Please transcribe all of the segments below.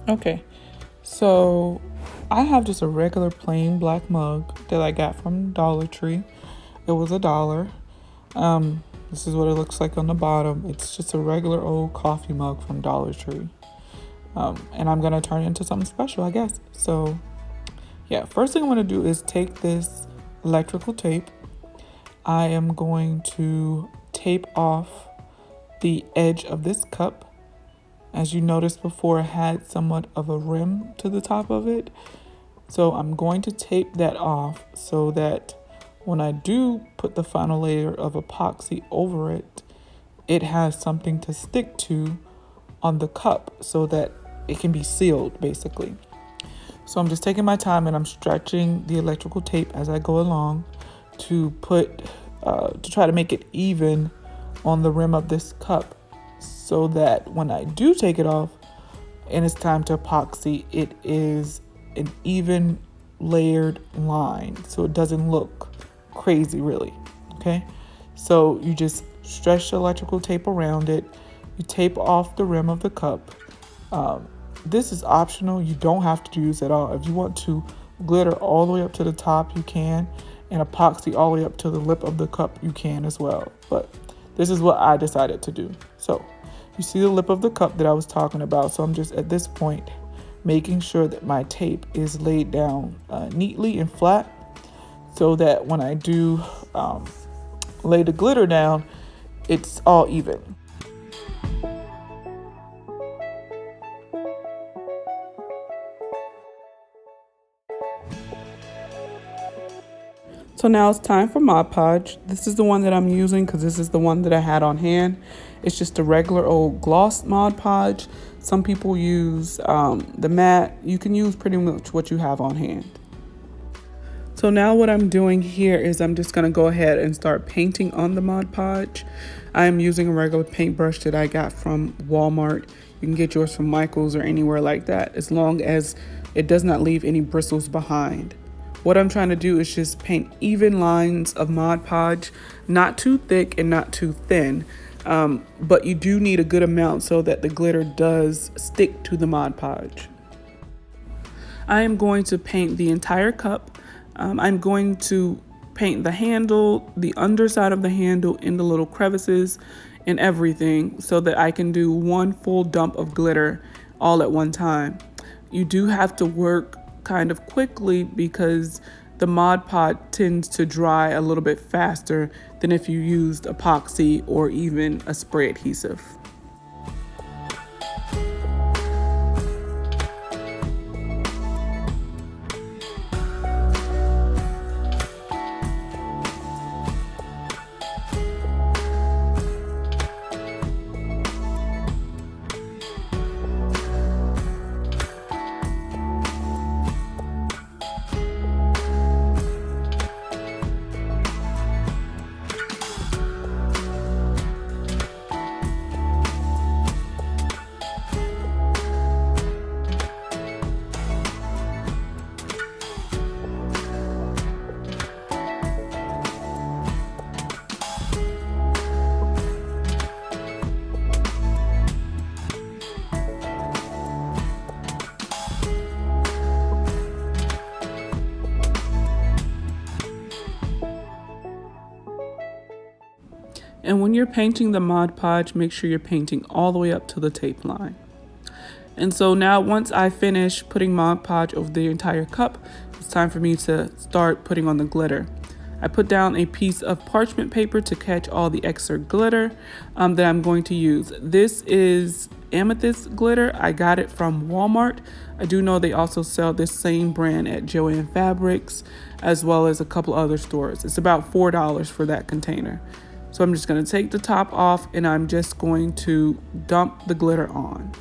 Okay, so I have just a regular plain black mug that I got from Dollar Tree. It was $1. This is what it looks like on the bottom. It's just a regular old coffee mug from Dollar Tree. And I'm gonna turn it into something special, I guess. So yeah, first thing I'm gonna do is take this electrical tape. I am going to tape off the edge of this cup. As you noticed before, it had somewhat of a rim to the top of it. So I'm going to tape that off so that when I do put the final layer of epoxy over it, it has something to stick to on the cup so that it can be sealed, basically. So I'm just taking my time and I'm stretching the electrical tape as I go along to try to make it even on the rim of this cup, so that when I do take it off and it's time to epoxy, it is an even layered line so it doesn't look crazy, really. Okay, so you just stretch the electrical tape around it, you tape off the rim of the cup. This is optional, you don't have to use it at all. If you want to glitter all the way up to the top, you can, and epoxy all the way up to the lip of the cup, you can as well. But this is what I decided to do. So you see the lip of the cup that I was talking about. So I'm just at this point making sure that my tape is laid down neatly and flat so that when I do lay the glitter down, it's all even. So now it's time for Mod Podge. This is the one that I'm using because this is the one that I had on hand. It's just a regular old gloss Mod Podge. Some people use the matte. You can use pretty much what you have on hand. So now what I'm doing here is I'm just going to go ahead and start painting on the Mod Podge. I am using a regular paintbrush that I got from Walmart. You can get yours from Michael's or anywhere like that, as long as it does not leave any bristles behind. What I'm trying to do is just paint even lines of Mod Podge, not too thick and not too thin, but you do need a good amount so that the glitter does stick to the Mod Podge. I am going to paint the entire cup. I'm going to paint the handle, the underside of the handle, in the little crevices and everything so that I can do one full dump of glitter all at one time. You do have to work kind of quickly because the Mod Podge tends to dry a little bit faster than if you used epoxy or even a spray adhesive. And when you're painting the Mod Podge, make sure you're painting all the way up to the tape line. And so now once I finish putting Mod Podge over the entire cup, it's time for me to start putting on the glitter. I put down a piece of parchment paper to catch all the extra glitter that I'm going to use. This is amethyst glitter. I got it from Walmart. I do know they also sell this same brand at Joann Fabrics, as well as a couple other stores. It's about $4 for that container. So I'm just going to take the top off and I'm just going to dump the glitter on.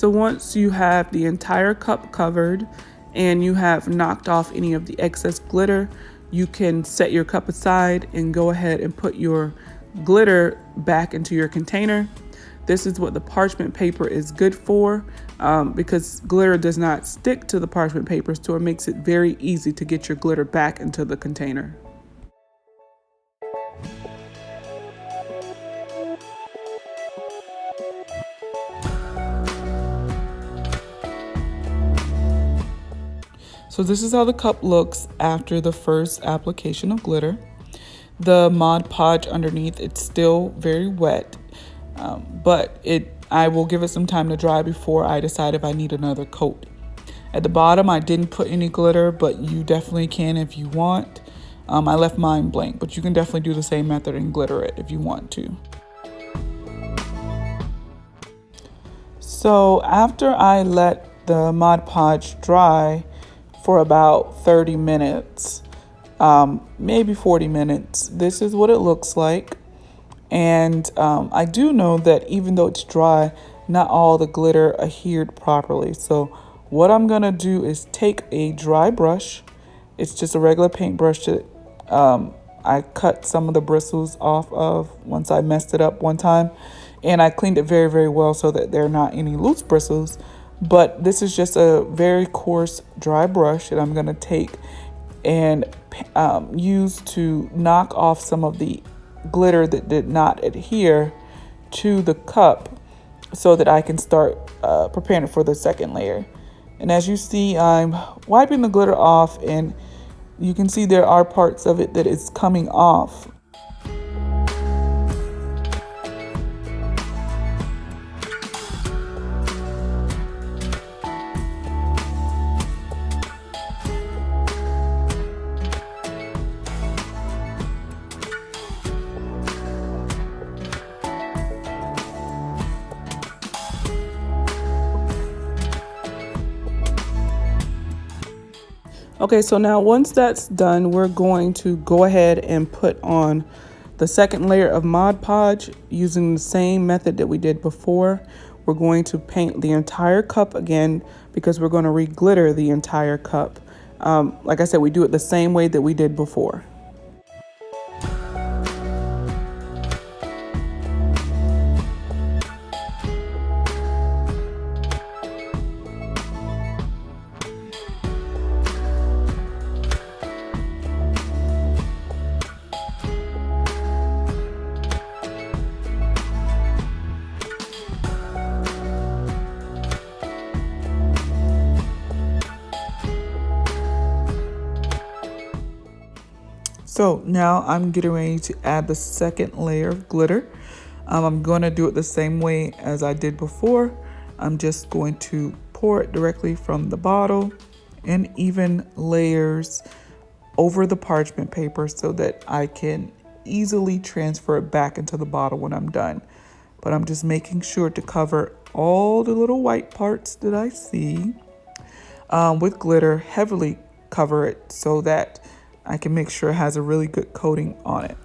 So once you have the entire cup covered and you have knocked off any of the excess glitter, you can set your cup aside and go ahead and put your glitter back into your container. This is what the parchment paper is good for, because glitter does not stick to the parchment paper, so it makes it very easy to get your glitter back into the container. So this is how the cup looks after the first application of glitter. The Mod Podge underneath, it's still very wet, but I will give it some time to dry before I decide if I need another coat. At the bottom, I didn't put any glitter, but you definitely can if you want. I left mine blank, but you can definitely do the same method and glitter it if you want to. So after I let the Mod Podge dry for about 30 minutes, maybe 40 minutes, this is what it looks like. And I do know that even though it's dry, not all the glitter adhered properly. So what I'm gonna do is take a dry brush. It's just a regular paintbrush that I cut some of the bristles off of once I messed it up one time. And I cleaned it very, very well so that there are not any loose bristles. But this is just a very coarse dry brush that I'm gonna take and use to knock off some of the glitter that did not adhere to the cup so that I can start preparing for the second layer. And as you see, I'm wiping the glitter off, and you can see there are parts of it that is coming off. Okay, so now once that's done, we're going to go ahead and put on the second layer of Mod Podge using the same method that we did before. We're going to paint the entire cup again because we're going to re-glitter the entire cup. Like I said, we do it the same way that we did before. So now I'm getting ready to add the second layer of glitter. I'm going to do it the same way as I did before. I'm just going to pour it directly from the bottle in even layers over the parchment paper so that I can easily transfer it back into the bottle when I'm done. But I'm just making sure to cover all the little white parts that I see with glitter, heavily cover it so that I can make sure it has a really good coating on it.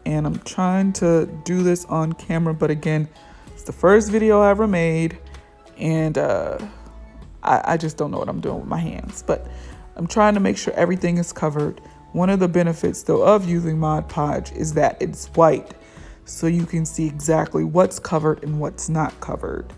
And I'm trying to do this on camera, but again, it's the first video I ever made, and I just don't know what I'm doing with my hands, but I'm trying to make sure everything is covered. One of the benefits though of using Mod Podge is that it's white, so you can see exactly what's covered and what's not covered.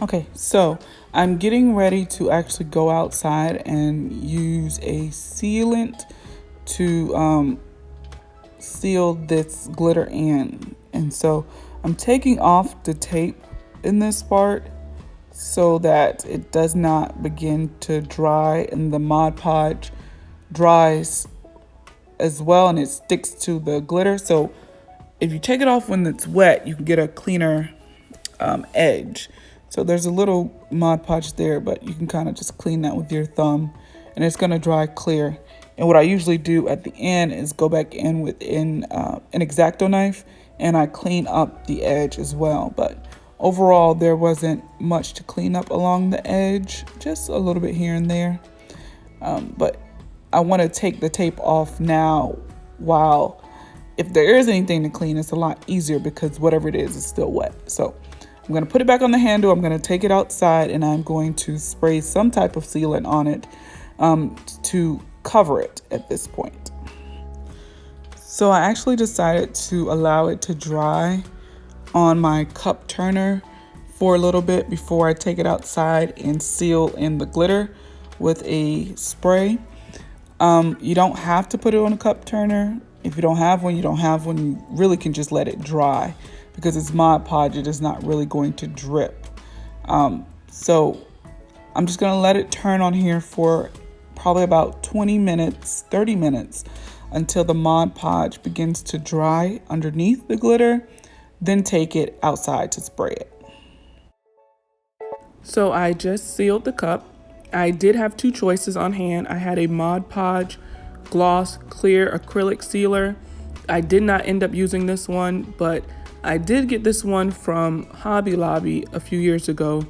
Okay, so I'm getting ready to actually go outside and use a sealant to seal this glitter in. And so I'm taking off the tape in this part so that it does not begin to dry, and the Mod Podge dries as well and it sticks to the glitter. So if you take it off when it's wet, you can get a cleaner edge. So there's a little Mod Podge there, but you can kind of just clean that with your thumb and it's going to dry clear. And what I usually do at the end is go back in with an X-Acto knife and I clean up the edge as well. But overall, there wasn't much to clean up along the edge, just a little bit here and there. But I want to take the tape off now while, if there is anything to clean, it's a lot easier because whatever it is still wet. So I'm going to put it back on the handle. I'm going to take it outside and I'm going to spray some type of sealant on it to cover it at this point. So I actually decided to allow it to dry on my cup turner for a little bit before I take it outside and seal in the glitter with a spray. You don't have to put it on a cup turner. If you don't have one, you don't have one. You really can just let it dry because it's Mod Podge. It is not really going to drip. So I'm just going to let it turn on here for probably about 20 minutes, 30 minutes until the Mod Podge begins to dry underneath the glitter. Then take it outside to spray it. So I just sealed the cup. I did have two choices on hand. I had a Mod Podge gloss clear acrylic sealer. I did not end up using this one, but I did get this one from Hobby Lobby a few years ago,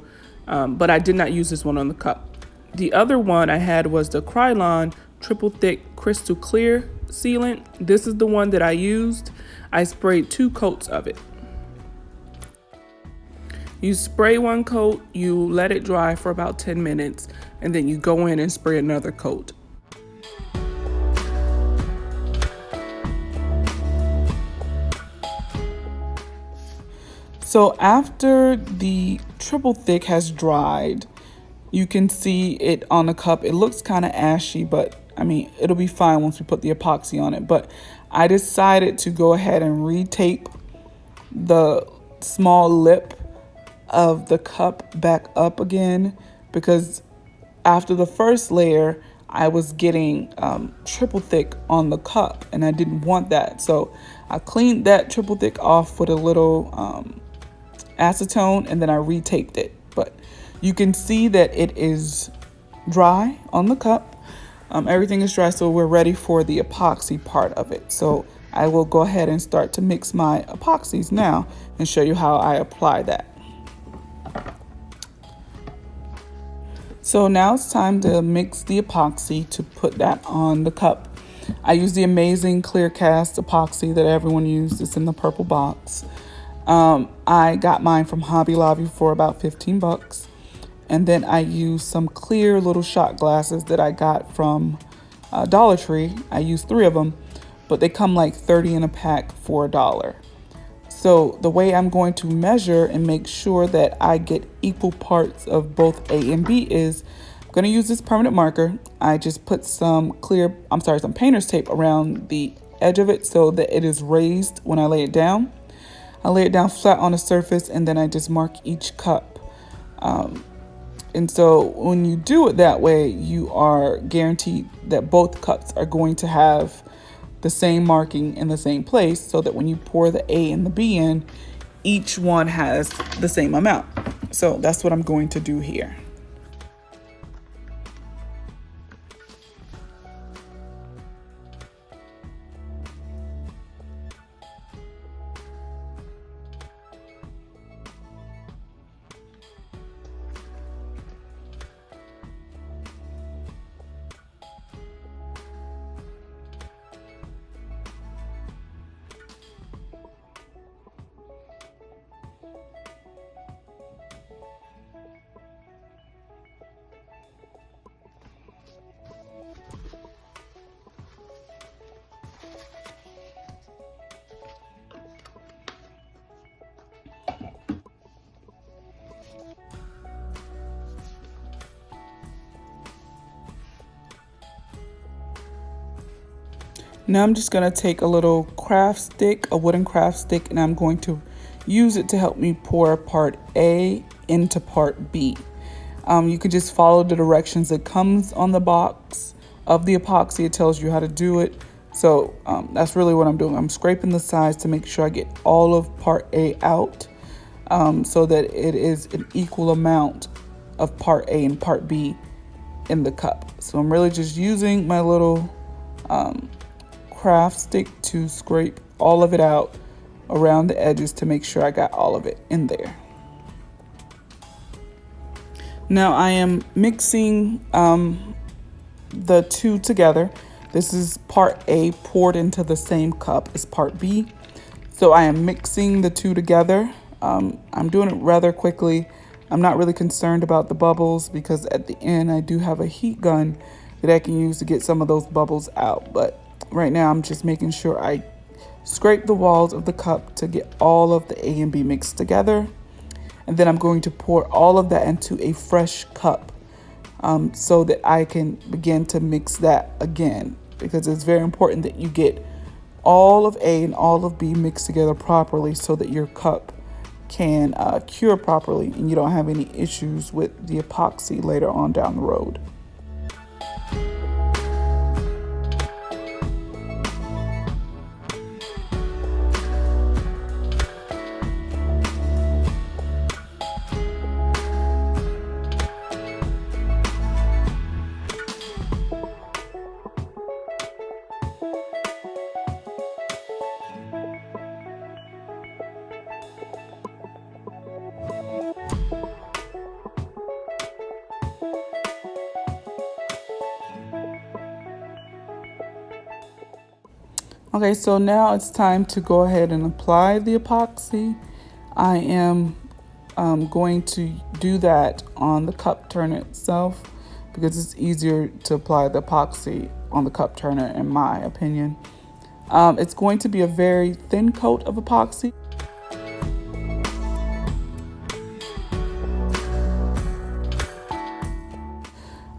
but I did not use this one on the cup. The other one I had was the Krylon Triple Thick Crystal Clear Sealant. This is the one that I used. I sprayed 2 coats of it. You spray 1 coat, you let it dry for about 10 minutes, and then you go in and spray another coat. So after the triple thick has dried, you can see it on the cup. It looks kind of ashy, but I mean, it'll be fine once we put the epoxy on it. But I decided to go ahead and retape the small lip of the cup back up again because after the first layer, I was getting triple thick on the cup and I didn't want that. So I cleaned that triple thick off with a little acetone and then I retaped it. But you can see that it is dry on the cup. Everything is dry, so we're ready for the epoxy part of it. So I will go ahead and start to mix my epoxies now and show you how I apply that. So now it's time to mix the epoxy to put that on the cup. I use the amazing clear cast epoxy that everyone uses. It's in the purple box. I got mine from Hobby Lobby for about 15 bucks. And then I used some clear little shot glasses that I got from Dollar Tree. I used 3 of them, but they come like 30 in a pack for $1. So the way I'm going to measure and make sure that I get equal parts of both A and B is I'm going to use this permanent marker. I just put some painter's tape around the edge of it so that it is raised when I lay it down. I lay it down flat on the surface and then I just mark each cup. And so when you do it that way, you are guaranteed that both cups are going to have the same marking in the same place so that when you pour the A and the B in, each one has the same amount. So that's what I'm going to do here. Now I'm just going to take a little craft stick, a wooden craft stick, and I'm going to use it to help me pour part A into part B. You could just follow the directions that comes on the box of the epoxy. It tells you how to do it. So that's really what I'm doing. I'm scraping the sides to make sure I get all of part A out, so that it is an equal amount of part A and part B in the cup. So I'm really just using my little craft stick to scrape all of it out around the edges to make sure I got all of it in there. Now I am mixing the two together. This is part A poured into the same cup as part B. So I am mixing the two together. I'm doing it rather quickly. I'm not really concerned about the bubbles because at the end I do have a heat gun that I can use to get some of those bubbles out. But right now I'm just making sure I scrape the walls of the cup to get all of the A and B mixed together. And then I'm going to pour all of that into a fresh cup so that I can begin to mix that again, because it's very important that you get all of A and all of B mixed together properly so that your cup can cure properly and you don't have any issues with the epoxy later on down the road. Okay, so now it's time to go ahead and apply the epoxy. I am going to do that on the cup turner itself because it's easier to apply the epoxy on the cup turner in my opinion. It's going to be a very thin coat of epoxy.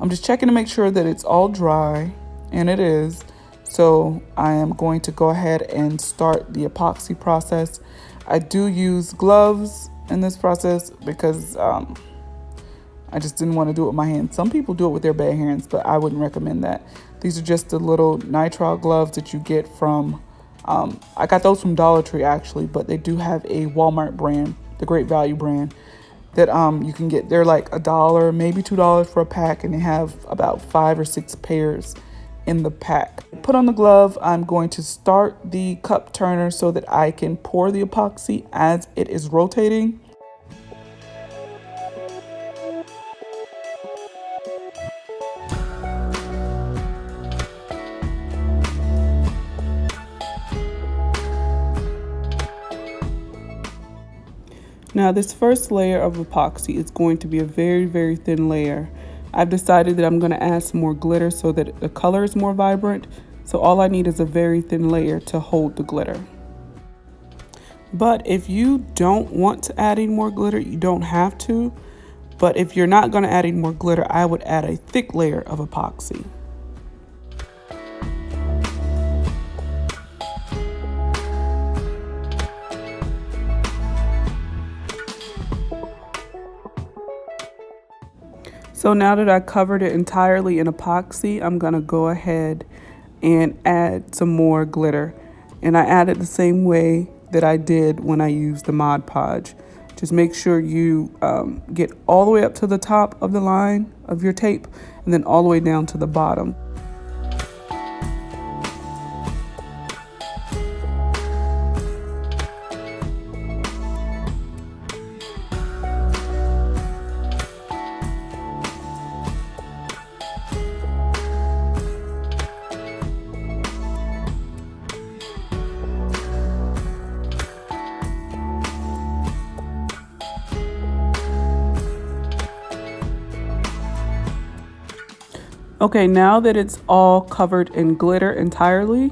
I'm just checking to make sure that it's all dry, and it is. So I am going to go ahead and start the epoxy process. I do use gloves in this process because I just didn't want to do it with my hands. Some people do it with their bare hands, but I wouldn't recommend that. These are just the little nitrile gloves that you get from, I got those from Dollar Tree actually, but they do have a Walmart brand, the Great Value brand, that you can get. They're like $1, maybe $2 for a pack, and they have about 5 or 6 pairs in the pack. Put on the glove. I'm going to start the cup turner so that I can pour the epoxy as it is rotating. Now this first layer of epoxy is going to be a very, very thin layer. I've decided that I'm going to add some more glitter so that the color is more vibrant. So all I need is a very thin layer to hold the glitter. But if you don't want to add any more glitter, you don't have to. But if you're not going to add any more glitter, I would add a thick layer of epoxy. So now that I covered it entirely in epoxy, I'm gonna go ahead and add some more glitter. And I add it the same way that I did when I used the Mod Podge. Just make sure you get all the way up to the top of the line of your tape and then all the way down to the bottom. Okay, now that it's all covered in glitter entirely,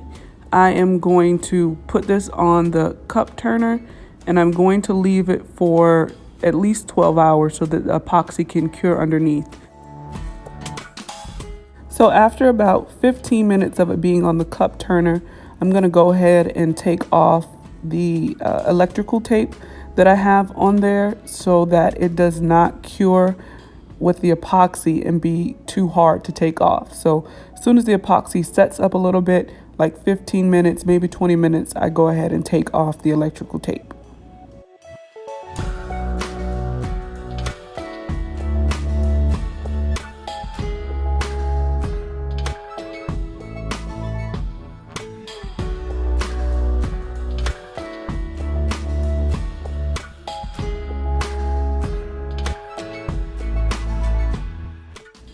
I am going to put this on the cup turner and I'm going to leave it for at least 12 hours so that the epoxy can cure underneath. So So after about 15 minutes of it being on the cup turner, I'm going to go ahead and take off the electrical tape that I have on there so that it does not cure with the epoxy and be too hard to take off. So as soon as the epoxy sets up a little bit, like 15 minutes, maybe 20 minutes, I go ahead and take off the electrical tape.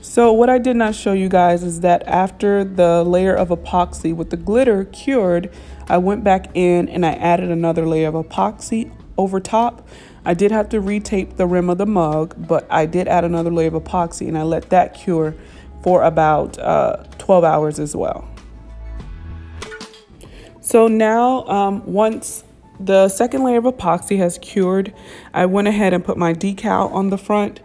So what I did not show you guys is that after the layer of epoxy with the glitter cured, I went back in and I added another layer of epoxy over top. I did have to retape the rim of the mug, but I did add another layer of epoxy and I let that cure for about 12 hours as well. So now once the second layer of epoxy has cured, I went ahead and put my decal on the front.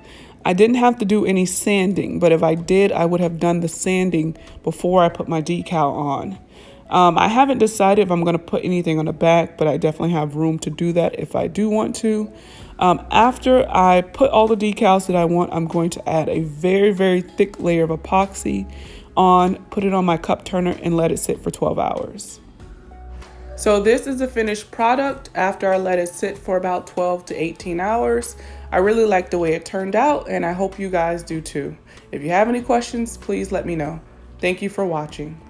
I didn't have to do any sanding, but if I did, I would have done the sanding before I put my decal on. I haven't decided if I'm going to put anything on the back, but I definitely have room to do that if I do want to. After I put all the decals that I want, I'm going to add a very, very thick layer of epoxy on, put it on my cup turner, and let it sit for 12 hours. So this is the finished product after I let it sit for about 12 to 18 hours. I really like the way it turned out, and I hope you guys do too. If you have any questions, please let me know. Thank you for watching.